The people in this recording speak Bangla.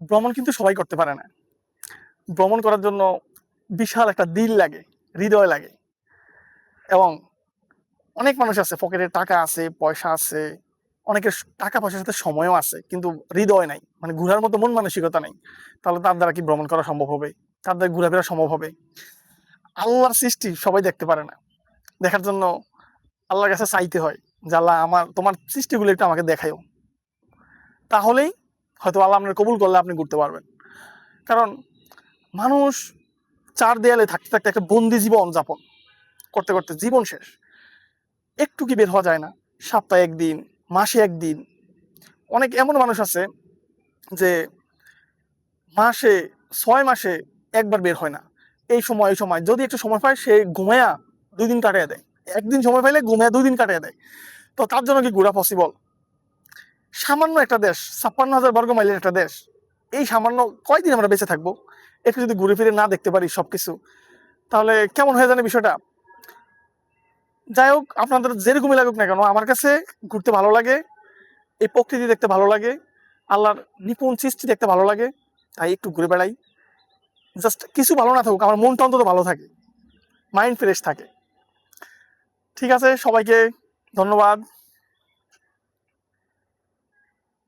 ভ্রমণ কিন্তু সবাই করতে পারে না। ভ্রমণ করার জন্য বিশাল একটা দিল লাগে, হৃদয় লাগে। এবং অনেক মানুষ আছে, পকেটে টাকা আছে, পয়সা আছে, অনেকের টাকা পয়সার সাথে সময়ও আছে, কিন্তু হৃদয় নাই, মানে ঘোরার মতো মন মানসিকতা নাই। তাহলে তার দ্বারা কি ভ্রমণ করা সম্ভব হবে? তার দ্বারা ঘোরাফেরা সম্ভব হবে? আল্লাহর সৃষ্টি সবাই দেখতে পারে না। দেখার জন্য আল্লাহর কাছে চাইতে হয় যে আল্লাহ আমার তোমার সৃষ্টিগুলো একটু আমাকে দেখায়ও। তাহলেই হয়তো আল্লাহ আপনার কবুল করলে আপনি ঘুরতে পারবেন। কারণ মানুষ চার দেয়ালে থাকতে থাকতে একটা বন্দি জীবন যাপন করতে করতে জীবন শেষ। একটু কি বের হওয়া যায় না? সপ্তাহে একদিন, মাসে একদিন। অনেক এমন মানুষ আছে যে মাসে 6 মাসে একবার বের হয় না। এই সময় যদি একটু সময় পায় সে ঘুমায়া 2 দিন কাটিয়ে দেয়। একদিন সময় পাইলে ঘুমায়া 2 দিন কাটিয়ে দেয়। তো তার জন্য কি ঘোরা পসিবল? সামান্য একটা দেশ, 56,000 বর্গ মাইলের একটা দেশ, এই সামান্য কয়দিন আমরা বেঁচে থাকবো? একটু যদি ঘুরে ফিরে না দেখতে পারি সবকিছু, তাহলে কেমন হয়ে জানে বিষয়টা? যাই হোক, আপনাদের যেরকমই লাগুক না কেন, আমার কাছে ঘুরতে ভালো লাগে, এই প্রকৃতি দেখতে ভালো লাগে, আল্লাহর নিপুণ সৃষ্টি দেখতে ভালো লাগে, তাই একটু ঘুরে বেড়াই। জাস্ট কিছু ভালো না থাকুক, আমার মনটা অন্তত ভালো থাকে, মাইন্ড ফ্রেশ থাকে। ঠিক আছে, সবাইকে ধন্যবাদ।